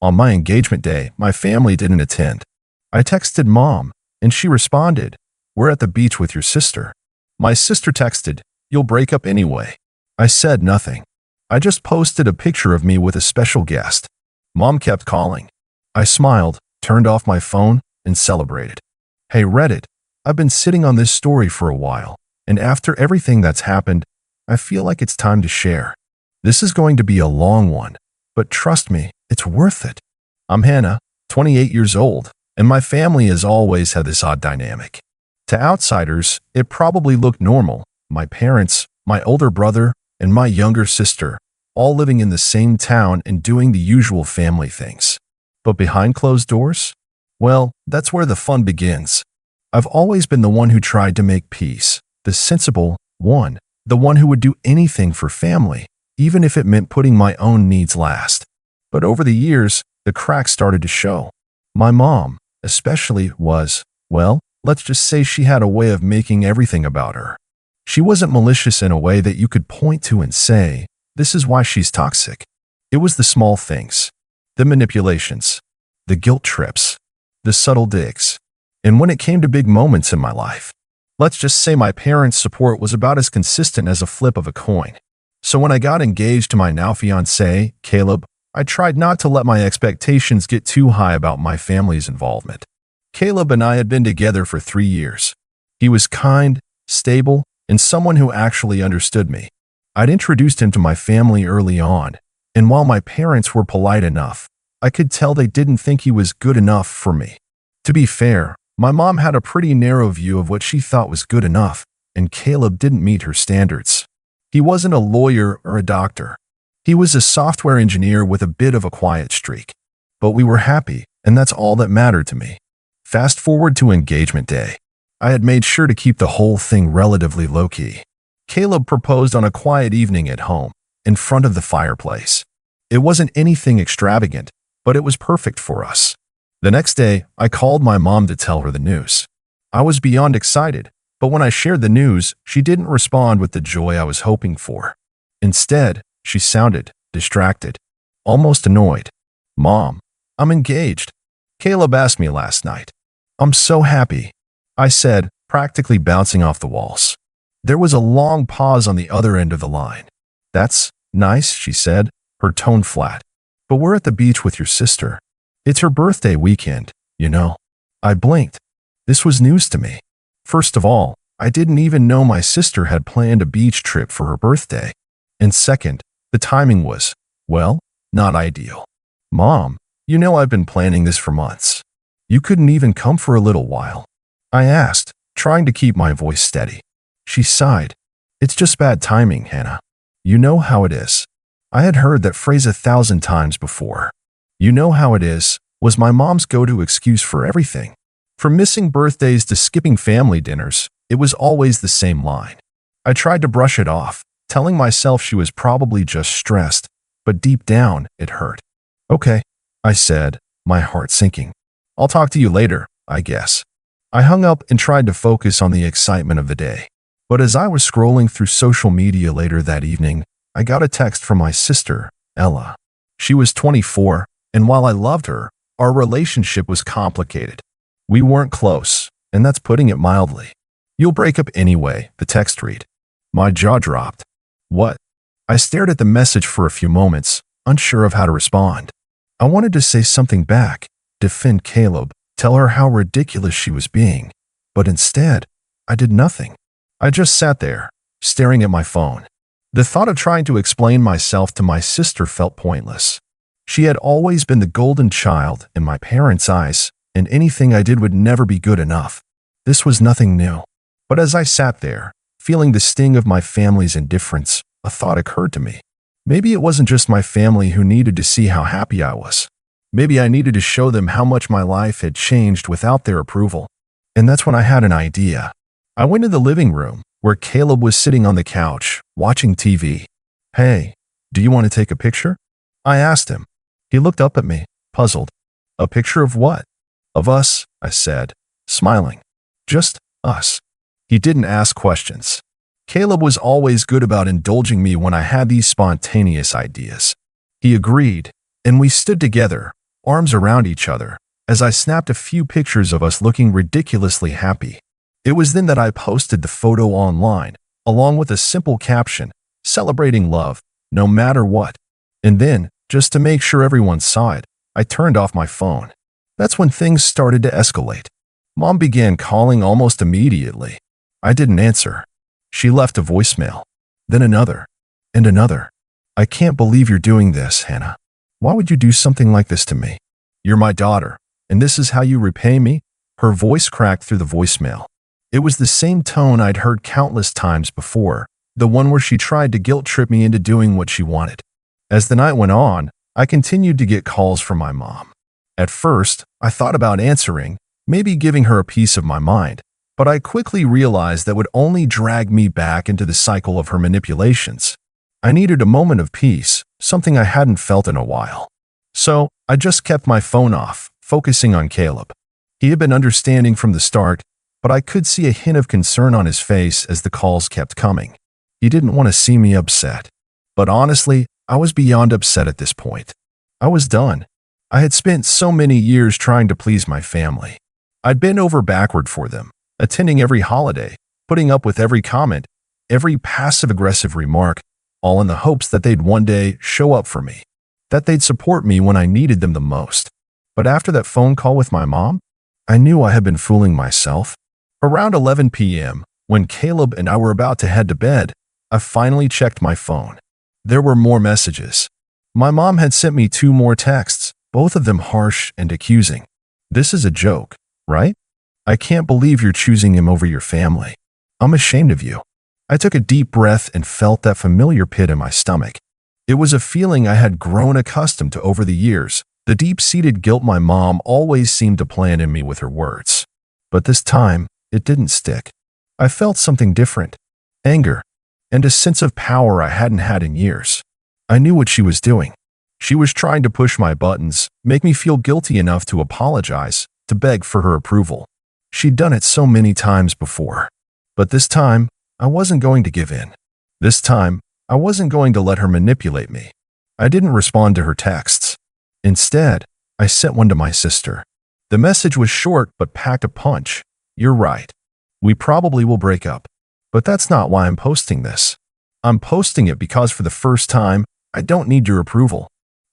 On my engagement day, my family didn't attend. I texted Mom, and she responded, "We're at the beach with your sister." My sister texted, "You'll break up anyway." I said nothing. I just posted a picture of me with a special guest. Mom kept calling. I smiled, turned off my phone, and celebrated. Hey Reddit, I've been sitting on this story for a while, and after everything that's happened, I feel like it's time to share. This is going to be a long one, but trust me, it's worth it. I'm Hannah, 28 years old, and my family has always had this odd dynamic. To outsiders, it probably looked normal. My parents, my older brother, and my younger sister, all living in the same town and doing the usual family things. But behind closed doors? Well, that's where the fun begins. I've always been the one who tried to make peace, the sensible one, the one who would do anything for family, even if it meant putting my own needs last. But over the years, the cracks started to show. My mom, especially, was, well, let's just say she had a way of making everything about her. She wasn't malicious in a way that you could point to and say, this is why she's toxic. It was the small things, the manipulations, the guilt trips, the subtle digs. And when it came to big moments in my life, let's just say my parents' support was about as consistent as a flip of a coin. So when I got engaged to my now fiancé, Caleb, I tried not to let my expectations get too high about my family's involvement. Caleb and I had been together for 3 years. He was kind, stable, and someone who actually understood me. I'd introduced him to my family early on, and while my parents were polite enough, I could tell they didn't think he was good enough for me. To be fair, my mom had a pretty narrow view of what she thought was good enough, and Caleb didn't meet her standards. He wasn't a lawyer or a doctor. He was a software engineer with a bit of a quiet streak. But we were happy, and that's all that mattered to me. Fast forward to engagement day. I had made sure to keep the whole thing relatively low-key. Caleb proposed on a quiet evening at home, in front of the fireplace. It wasn't anything extravagant, but it was perfect for us. The next day, I called my mom to tell her the news. I was beyond excited, but when I shared the news, she didn't respond with the joy I was hoping for. Instead, she sounded distracted, almost annoyed. "Mom, I'm engaged. Caleb asked me last night." "I'm so happy," I said, practically bouncing off the walls. There was a long pause on the other end of the line. "That's nice," she said, her tone flat. "But we're at the beach with your sister. It's her birthday weekend, you know." I blinked. This was news to me. First of all, I didn't even know my sister had planned a beach trip for her birthday. And second, the timing was, well, not ideal. "Mom, you know I've been planning this for months. You couldn't even come for a little while?" I asked, trying to keep my voice steady. She sighed. "It's just bad timing, Hannah. You know how it is." I had heard that phrase 1,000 times before. "You know how it is" was my mom's go-to excuse for everything. From missing birthdays to skipping family dinners, it was always the same line. I tried to brush it off, telling myself she was probably just stressed, but deep down, it hurt. "Okay," I said, my heart sinking. "I'll talk to you later, I guess." I hung up and tried to focus on the excitement of the day. But as I was scrolling through social media later that evening, I got a text from my sister, Ella. She was 24, and while I loved her, our relationship was complicated. We weren't close, and that's putting it mildly. "You'll break up anyway," the text read. My jaw dropped. What? I stared at the message for a few moments, unsure of how to respond. I wanted to say something back, defend Caleb, tell her how ridiculous she was being, but instead, I did nothing. I just sat there, staring at my phone. The thought of trying to explain myself to my sister felt pointless. She had always been the golden child in my parents' eyes, and anything I did would never be good enough. This was nothing new. But as I sat there, feeling the sting of my family's indifference, a thought occurred to me. Maybe it wasn't just my family who needed to see how happy I was. Maybe I needed to show them how much my life had changed without their approval. And that's when I had an idea. I went to the living room, where Caleb was sitting on the couch, watching TV. "Hey, do you want to take a picture?" I asked him. He looked up at me, puzzled. "A picture of what?" "Of us," I said, smiling. "Just us." He didn't ask questions. Caleb was always good about indulging me when I had these spontaneous ideas. He agreed, and we stood together, arms around each other, as I snapped a few pictures of us looking ridiculously happy. It was then that I posted the photo online, along with a simple caption, celebrating love, no matter what. And then, just to make sure everyone saw it, I turned off my phone. That's when things started to escalate. Mom began calling almost immediately. I didn't answer. She left a voicemail. Then another. And another. I can't believe you're doing this, Hannah. Why would you do something like this to me? You're my daughter, and this is how you repay me? Her voice cracked through the voicemail. It was the same tone I'd heard countless times before, the one where she tried to guilt-trip me into doing what she wanted. As the night went on, I continued to get calls from my mom. At first, I thought about answering, maybe giving her a piece of my mind, but I quickly realized that would only drag me back into the cycle of her manipulations. I needed a moment of peace, something I hadn't felt in a while. So, I just kept my phone off, focusing on Caleb. He had been understanding from the start, but I could see a hint of concern on his face as the calls kept coming. He didn't want to see me upset. But honestly, I was beyond upset at this point. I was done. I had spent so many years trying to please my family. I'd been over backward for them, attending every holiday, putting up with every comment, every passive-aggressive remark, all in the hopes that they'd one day show up for me, that they'd support me when I needed them the most. But after that phone call with my mom, I knew I had been fooling myself. Around 11 p.m., when Caleb and I were about to head to bed, I finally checked my phone. There were more messages. My mom had sent me 2 more texts, both of them harsh and accusing. This is a joke, right? I can't believe you're choosing him over your family. I'm ashamed of you. I took a deep breath and felt that familiar pit in my stomach. It was a feeling I had grown accustomed to over the years, the deep-seated guilt my mom always seemed to plant in me with her words. But this time, it didn't stick. I felt something different. Anger. And a sense of power I hadn't had in years. I knew what she was doing. She was trying to push my buttons, make me feel guilty enough to apologize, to beg for her approval. She'd done it so many times before. But this time, I wasn't going to give in. This time, I wasn't going to let her manipulate me. I didn't respond to her texts. Instead, I sent one to my sister. The message was short but packed a punch. You're right. We probably will break up. But that's not why I'm posting this. I'm posting it because for the first time, I don't need your approval.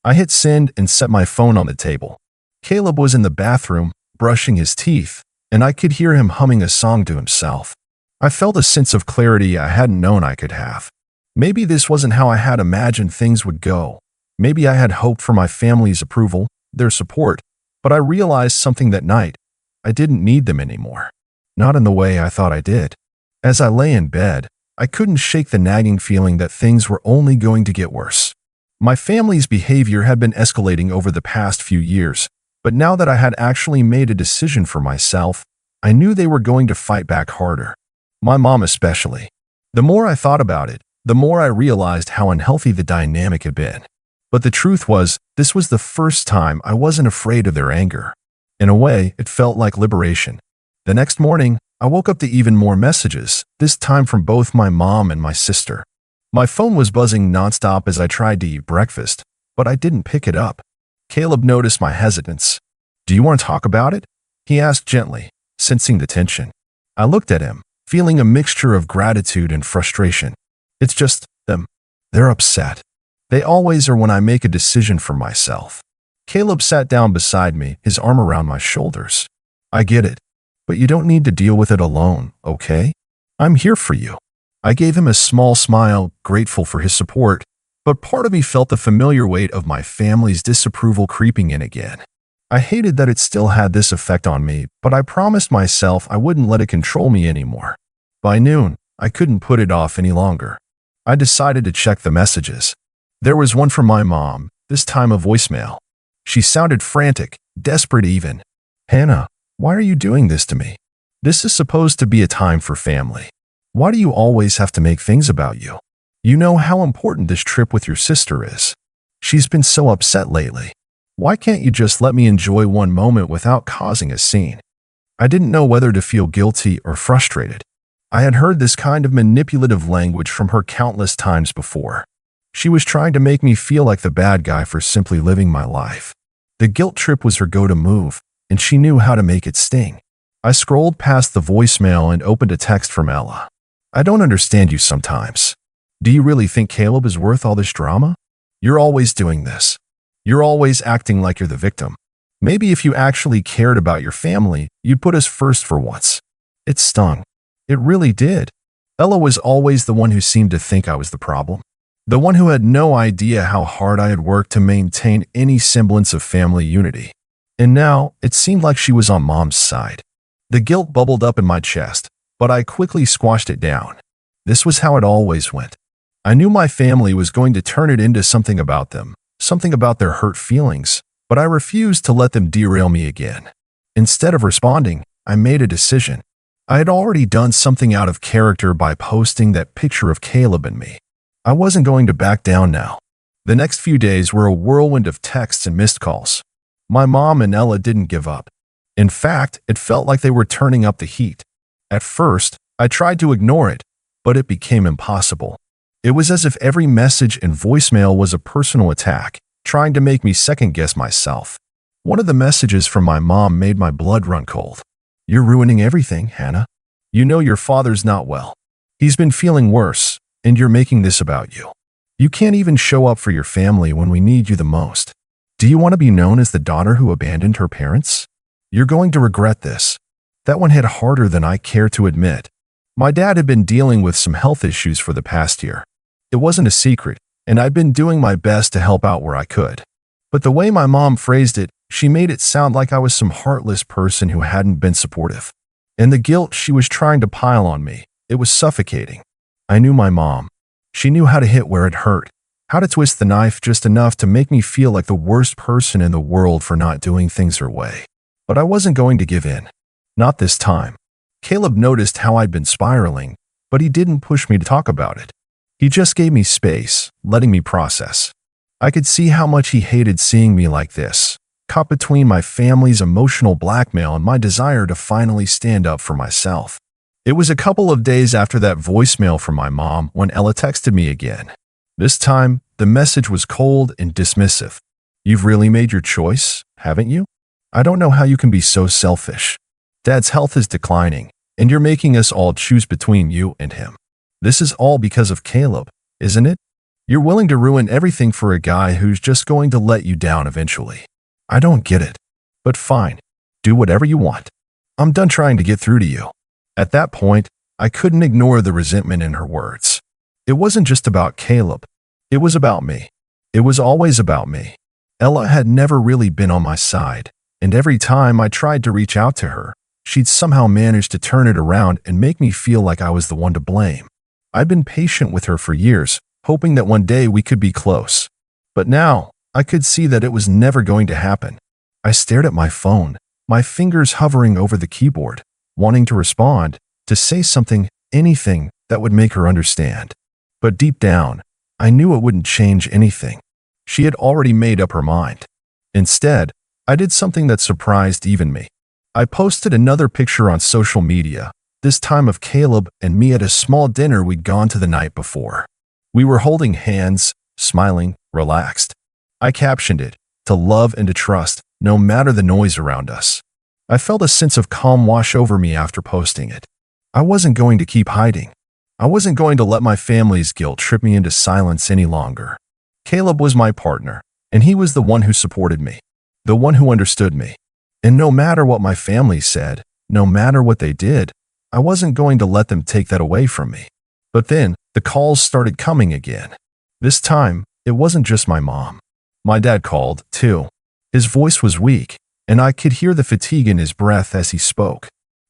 I hit send and set my phone on the table. Caleb was in the bathroom, brushing his teeth, and I could hear him humming a song to himself. I felt a sense of clarity I hadn't known I could have. Maybe this wasn't how I had imagined things would go. Maybe I had hoped for my family's approval, their support, but I realized something that night. I didn't need them anymore. Not in the way I thought I did. As I lay in bed, I couldn't shake the nagging feeling that things were only going to get worse. My family's behavior had been escalating over the past few years, but now that I had actually made a decision for myself, I knew they were going to fight back harder. My mom especially. The more I thought about it, the more I realized how unhealthy the dynamic had been. But the truth was, this was the first time I wasn't afraid of their anger. In a way, it felt like liberation. The next morning, I woke up to even more messages, this time from both my mom and my sister. My phone was buzzing nonstop as I tried to eat breakfast, but I didn't pick it up. Caleb noticed my hesitance. Do you want to talk about it? He asked gently, sensing the tension. I looked at him, feeling a mixture of gratitude and frustration. It's just them. They're upset. They always are when I make a decision for myself. Caleb sat down beside me, his arm around my shoulders. I get it, but you don't need to deal with it alone, okay? I'm here for you. I gave him a small smile, grateful for his support, but part of me felt the familiar weight of my family's disapproval creeping in again. I hated that it still had this effect on me, but I promised myself I wouldn't let it control me anymore. By noon, I couldn't put it off any longer. I decided to check the messages. There was one from my mom, this time a voicemail. She sounded frantic, desperate even. Hannah, why are you doing this to me? This is supposed to be a time for family. Why do you always have to make things about you? You know how important this trip with your sister is. She's been so upset lately. Why can't you just let me enjoy one moment without causing a scene? I didn't know whether to feel guilty or frustrated. I had heard this kind of manipulative language from her countless times before. She was trying to make me feel like the bad guy for simply living my life. The guilt trip was her go-to move, and she knew how to make it sting. I scrolled past the voicemail and opened a text from Ella. I don't understand you sometimes. Do you really think Caleb is worth all this drama? You're always doing this. You're always acting like you're the victim. Maybe if you actually cared about your family, you'd put us first for once. It stung. It really did. Ella was always the one who seemed to think I was the problem. The one who had no idea how hard I had worked to maintain any semblance of family unity. And now, it seemed like she was on Mom's side. The guilt bubbled up in my chest, but I quickly squashed it down. This was how it always went. I knew my family was going to turn it into something about them, something about their hurt feelings, but I refused to let them derail me again. Instead of responding, I made a decision. I had already done something out of character by posting that picture of Caleb and me. I wasn't going to back down now. The next few days were a whirlwind of texts and missed calls. My mom and Ella didn't give up. In fact, it felt like they were turning up the heat. At first, I tried to ignore it, but it became impossible. It was as if every message and voicemail was a personal attack, trying to make me second-guess myself. One of the messages from my mom made my blood run cold. You're ruining everything, Hannah. You know your father's not well. He's been feeling worse, and you're making this about you. You can't even show up for your family when we need you the most. Do you want to be known as the daughter who abandoned her parents? You're going to regret this. That one hit harder than I care to admit. My dad had been dealing with some health issues for the past year. It wasn't a secret, and I'd been doing my best to help out where I could. But the way my mom phrased it, she made it sound like I was some heartless person who hadn't been supportive. And the guilt she was trying to pile on me, it was suffocating. I knew my mom. She knew how to hit where it hurt, how to twist the knife just enough to make me feel like the worst person in the world for not doing things her way. But I wasn't going to give in. Not this time. Caleb noticed how I'd been spiraling, but he didn't push me to talk about it. He just gave me space, letting me process. I could see how much he hated seeing me like this, caught between my family's emotional blackmail and my desire to finally stand up for myself. It was a couple of days after that voicemail from my mom when Ella texted me again. This time, the message was cold and dismissive. You've really made your choice, haven't you? I don't know how you can be so selfish. Dad's health is declining, and you're making us all choose between you and him. This is all because of Caleb, isn't it? You're willing to ruin everything for a guy who's just going to let you down eventually. I don't get it. But fine, do whatever you want. I'm done trying to get through to you. At that point, I couldn't ignore the resentment in her words. It wasn't just about Caleb. It was about me. It was always about me. Ella had never really been on my side, and every time I tried to reach out to her, she'd somehow managed to turn it around and make me feel like I was the one to blame. I'd been patient with her for years, hoping that one day we could be close. But now, I could see that it was never going to happen. I stared at my phone, my fingers hovering over the keyboard, wanting to respond, to say something, anything that would make her understand. But deep down, I knew it wouldn't change anything. She had already made up her mind. Instead, I did something that surprised even me. I posted another picture on social media, this time of Caleb and me at a small dinner we'd gone to the night before. We were holding hands, smiling, relaxed. I captioned it, to love and to trust, no matter the noise around us. I felt a sense of calm wash over me after posting it. I wasn't going to keep hiding. I wasn't going to let my family's guilt trip me into silence any longer. Caleb was my partner, and he was the one who supported me, the one who understood me. And no matter what my family said, no matter what they did, I wasn't going to let them take that away from me. But then, the calls started coming again. This time, it wasn't just my mom. My dad called, too. His voice was weak, and I could hear the fatigue in his breath as he spoke.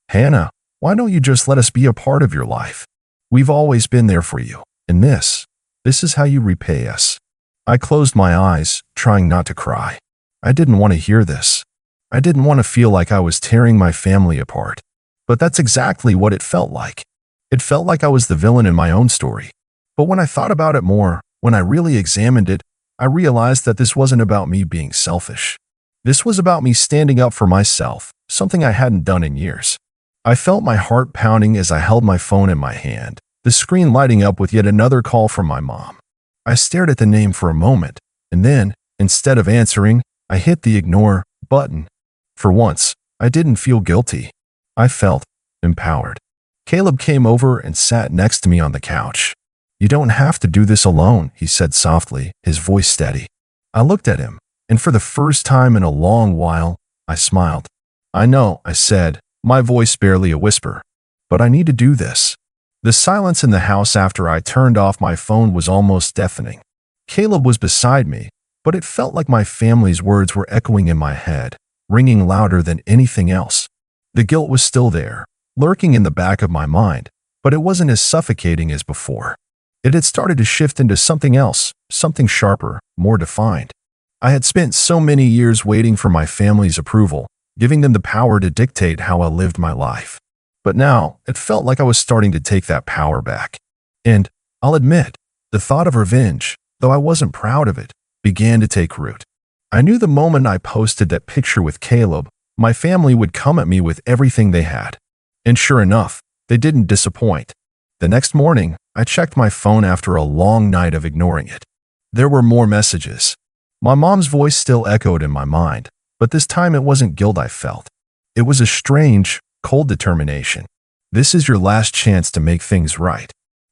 Hannah, why don't you just let us be a part of your life? We've always been there for you, and this is how you repay us. I closed my eyes, trying not to cry. I didn't want to hear this. I didn't want to feel like I was tearing my family apart. But that's exactly what it felt like. It felt like I was the villain in my own story. But when I thought about it more, when I really examined it, I realized that this wasn't about me being selfish. This was about me standing up for myself, something I hadn't done in years. I felt my heart pounding as I held my phone in my hand, the screen lighting up with yet another call from my mom. I stared at the name for a moment, and then, instead of answering, I hit the ignore button. For once, I didn't feel guilty. I felt empowered. Caleb came over and sat next to me on the couch. "You don't have to do this alone," he said softly, his voice steady. I looked at him, and for the first time in a long while, I smiled. "I know," I said, my voice barely a whisper, "but I need to do this." The silence in the house after I turned off my phone was almost deafening. Caleb was beside me, but it felt like my family's words were echoing in my head, ringing louder than anything else. The guilt was still there, lurking in the back of my mind, but it wasn't as suffocating as before. It had started to shift into something else, something sharper, more defined. I had spent so many years waiting for my family's approval, giving them the power to dictate how I lived my life. But now, it felt like I was starting to take that power back. And, I'll admit, the thought of revenge, though I wasn't proud of it, began to take root. I knew the moment I posted that picture with Caleb, my family would come at me with everything they had. And sure enough, they didn't disappoint. The next morning, I checked my phone after a long night of ignoring it. There were more messages. My mom's voice still echoed in my mind, but this time it wasn't guilt I felt. It was a strange, cold determination. "This is your last chance to make things right.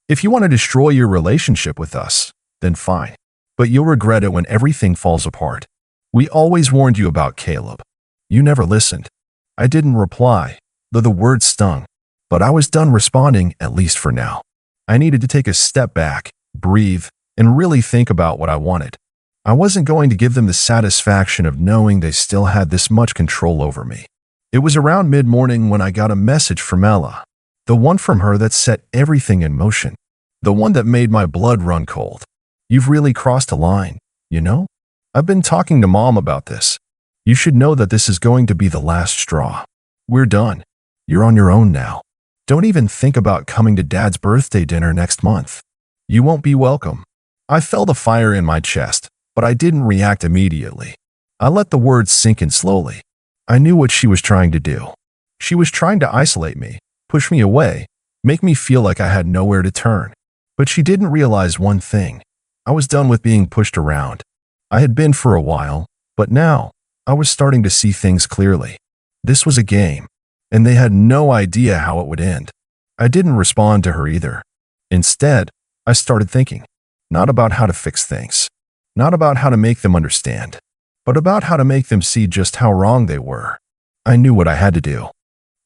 If you want to destroy your relationship with us, then fine. But you'll regret it when everything falls apart. We always warned you about Caleb. You never listened." I didn't reply, though the words stung. But I was done responding, at least for now. I needed to take a step back, breathe, and really think about what I wanted. I wasn't going to give them the satisfaction of knowing they still had this much control over me. It was around mid-morning when I got a message from Ella, the one from her that set everything in motion, the one that made my blood run cold. "You've really crossed a line, you know? I've been talking to Mom about this. You should know that this is going to be the last straw. We're done. You're on your own now. Don't even think about coming to Dad's birthday dinner next month. You won't be welcome." I felt a fire in my chest, but I didn't react immediately. I let the words sink in slowly. I knew what she was trying to do. She was trying to isolate me, push me away, make me feel like I had nowhere to turn. But she didn't realize one thing. I was done with being pushed around. I had been for a while, but now I was starting to see things clearly. This was a game, and they had no idea how it would end. I didn't respond to her either. Instead, I started thinking, not about how to fix things, not about how to make them understand, but about how to make them see just how wrong they were. I knew what I had to do.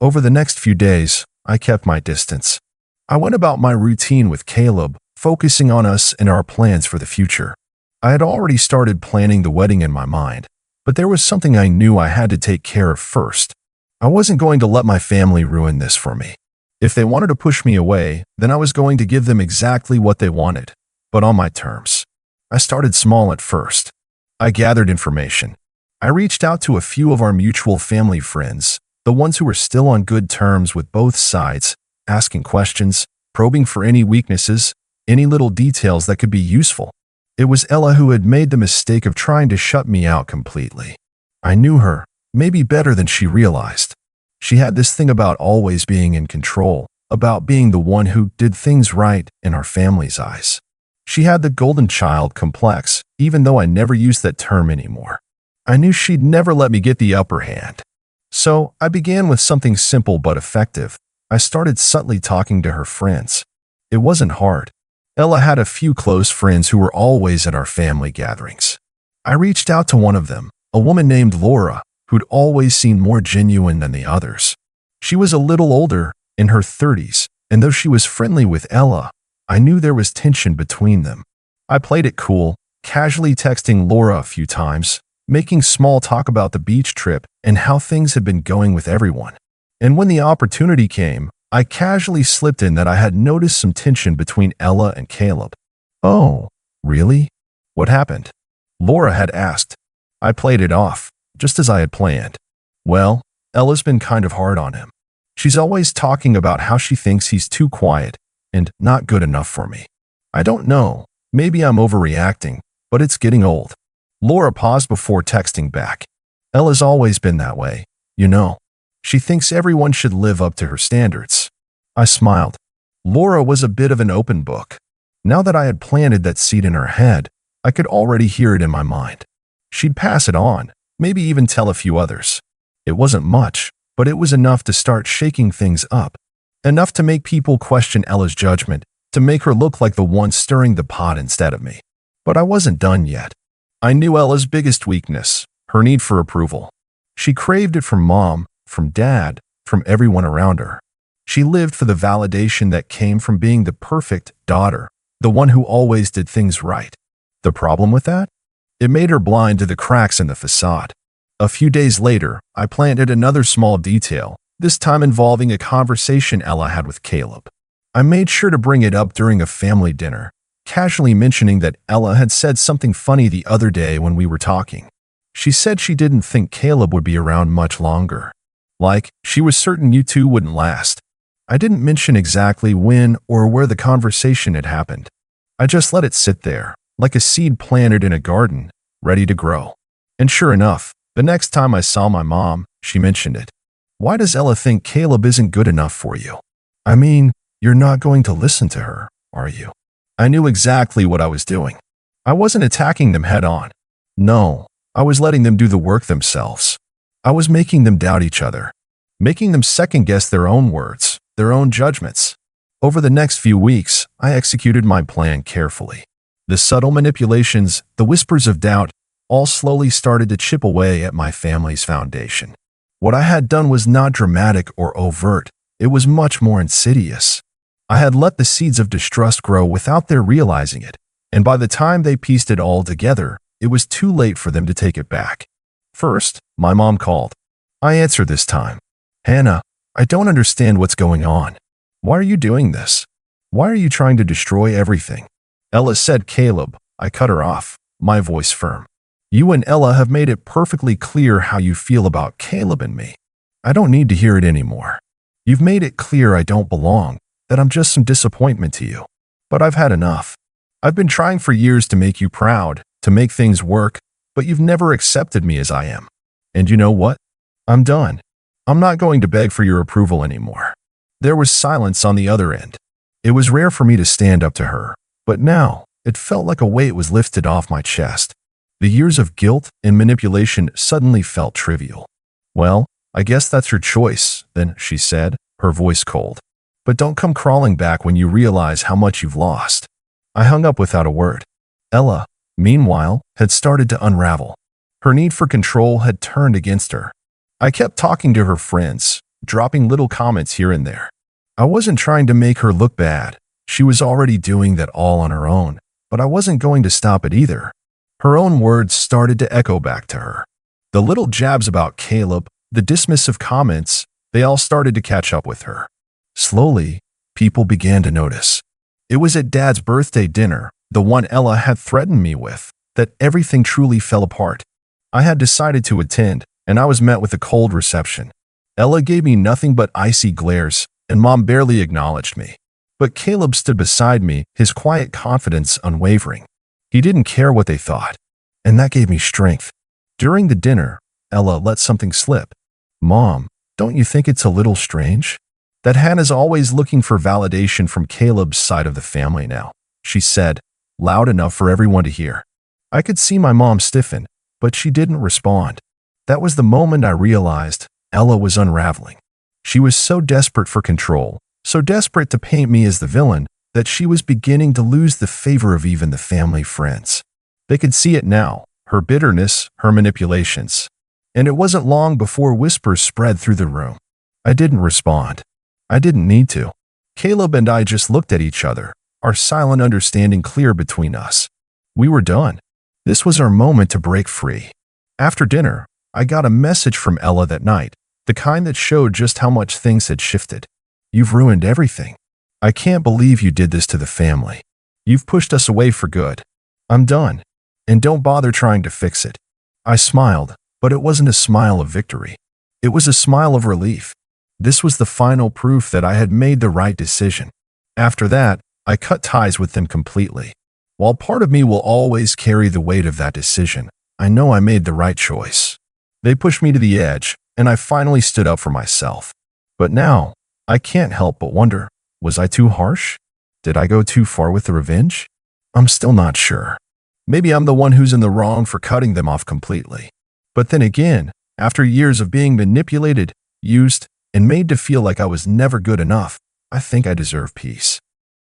Over the next few days, I kept my distance. I went about my routine with Caleb, focusing on us and our plans for the future. I had already started planning the wedding in my mind, but there was something I knew I had to take care of first. I wasn't going to let my family ruin this for me. If they wanted to push me away, then I was going to give them exactly what they wanted, but on my terms. I started small at first. I gathered information. I reached out to a few of our mutual family friends, the ones who were still on good terms with both sides, asking questions, probing for any weaknesses, any little details that could be useful. It was Ella who had made the mistake of trying to shut me out completely. I knew her, maybe better than she realized. She had this thing about always being in control, about being the one who did things right in our family's eyes. She had the golden child complex, even though I never used that term anymore. I knew she'd never let me get the upper hand. So I began with something simple but effective. I started subtly talking to her friends. It wasn't hard. Ella had a few close friends who were always at our family gatherings. I reached out to one of them, a woman named Laura, who'd always seemed more genuine than the others. She was a little older, in her 30s, and though she was friendly with Ella, I knew there was tension between them. I played it cool, casually texting Laura a few times, making small talk about the beach trip and how things had been going with everyone. And when the opportunity came, I casually slipped in that I had noticed some tension between Ella and Caleb. "Oh, really? What happened?" Laura had asked. I played it off, just as I had planned. "Well, Ella's been kind of hard on him. She's always talking about how she thinks he's too quiet and not good enough for me. I don't know, maybe I'm overreacting, but it's getting old." Laura paused before texting back. "Ella's always been that way, you know. She thinks everyone should live up to her standards." I smiled. Laura was a bit of an open book. Now that I had planted that seed in her head, I could already hear it in my mind. She'd pass it on, maybe even tell a few others. It wasn't much, but it was enough to start shaking things up. Enough to make people question Ella's judgment, to make her look like the one stirring the pot instead of me. But I wasn't done yet. I knew Ella's biggest weakness, her need for approval. She craved it from Mom, from Dad, from everyone around her. She lived for the validation that came from being the perfect daughter, the one who always did things right. The problem with that? It made her blind to the cracks in the facade. A few days later, I planted another small detail, this time involving a conversation Ella had with Caleb. I made sure to bring it up during a family dinner, casually mentioning that Ella had said something funny the other day when we were talking. She said she didn't think Caleb would be around much longer. Like, she was certain you two wouldn't last. I didn't mention exactly when or where the conversation had happened. I just let it sit there, like a seed planted in a garden, ready to grow. And sure enough, the next time I saw my mom, she mentioned it. Why does Ella think Caleb isn't good enough for you? I mean, you're not going to listen to her, are you? I knew exactly what I was doing. I wasn't attacking them head on. No, I was letting them do the work themselves. I was making them doubt each other, making them second-guess their own words, their own judgments. Over the next few weeks, I executed my plan carefully. The subtle manipulations, the whispers of doubt, all slowly started to chip away at my family's foundation. What I had done was not dramatic or overt. It was much more insidious. I had let the seeds of distrust grow without their realizing it, and by the time they pieced it all together, it was too late for them to take it back. First, my mom called. I answered this time. Hannah, I don't understand what's going on. Why are you doing this? Why are you trying to destroy everything? Ella said, Caleb. I cut her off, my voice firm. You and Ella have made it perfectly clear how you feel about Caleb and me. I don't need to hear it anymore. You've made it clear I don't belong, that I'm just some disappointment to you. But I've had enough. I've been trying for years to make you proud, to make things work, but you've never accepted me as I am. And you know what? I'm done. I'm not going to beg for your approval anymore. There was silence on the other end. It was rare for me to stand up to her, but now it felt like a weight was lifted off my chest. The years of guilt and manipulation suddenly felt trivial. Well, I guess that's your choice, then, she said, her voice cold. But don't come crawling back when you realize how much you've lost. I hung up without a word. Ella, meanwhile, had started to unravel. Her need for control had turned against her. I kept talking to her friends, dropping little comments here and there. I wasn't trying to make her look bad. She was already doing that all on her own, but I wasn't going to stop it either. Her own words started to echo back to her. The little jabs about Caleb, the dismissive comments, they all started to catch up with her. Slowly, people began to notice. It was at Dad's birthday dinner, the one Ella had threatened me with, that everything truly fell apart. I had decided to attend, and I was met with a cold reception. Ella gave me nothing but icy glares, and Mom barely acknowledged me. But Caleb stood beside me, his quiet confidence unwavering. He didn't care what they thought, and that gave me strength. During the dinner, Ella let something slip. Mom, don't you think it's a little strange? That Hannah's always looking for validation from Caleb's side of the family now, she said, loud enough for everyone to hear. I could see my mom stiffen, but she didn't respond. That was the moment I realized Ella was unraveling. She was so desperate for control, so desperate to paint me as the villain, that she was beginning to lose the favor of even the family friends. They could see it now, her bitterness, her manipulations. And it wasn't long before whispers spread through the room. I didn't respond. I didn't need to. Caleb and I just looked at each other, our silent understanding clear between us. We were done. This was our moment to break free. After dinner, I got a message from Ella that night, the kind that showed just how much things had shifted. You've ruined everything. I can't believe you did this to the family. You've pushed us away for good. I'm done. And don't bother trying to fix it. I smiled, but it wasn't a smile of victory. It was a smile of relief. This was the final proof that I had made the right decision. After that, I cut ties with them completely. While part of me will always carry the weight of that decision, I know I made the right choice. They pushed me to the edge, and I finally stood up for myself. But now, I can't help but wonder, was I too harsh? Did I go too far with the revenge? I'm still not sure. Maybe I'm the one who's in the wrong for cutting them off completely. But then again, after years of being manipulated, used, and made to feel like I was never good enough, I think I deserve peace.